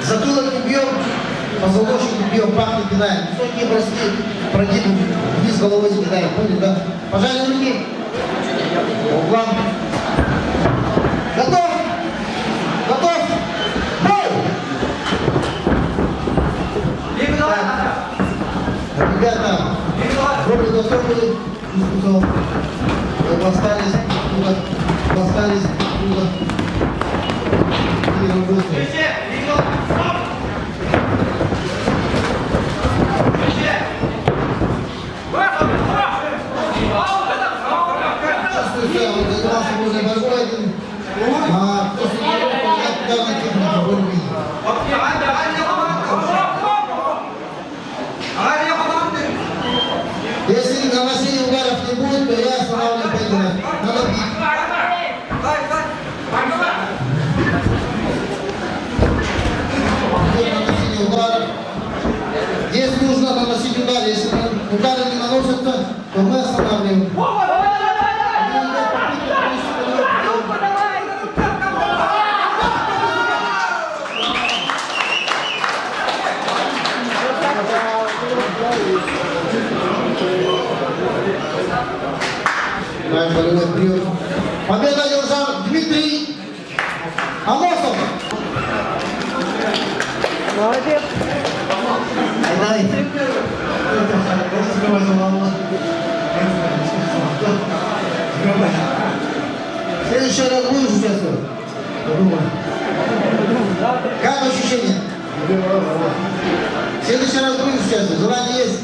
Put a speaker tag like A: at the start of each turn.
A: Затылок не бьем, позвоночник не бьем, пах не кидаем. Высокие броски, прогиб вниз головой кидаем. Поняли, да? Пожали руки. По углам. Готов? Готов? Бой! Ребята, пробовали, готовы, пластались, пластались, и работали. Занимался мужной борьбой, после того, как данная техника борьбы. Если наносения ударов не будет, то я останавливаю поединок. Надо бить. Наносение ударов. Если нужно наносить удары, если удары не наносятся, то мы останавливаем. Победа одержал Дмитрий Амосов.
B: Молодец.
A: В следующий раз будешь участвовать? Как ощущения? В следующий раз будешь участвовать? Желание есть?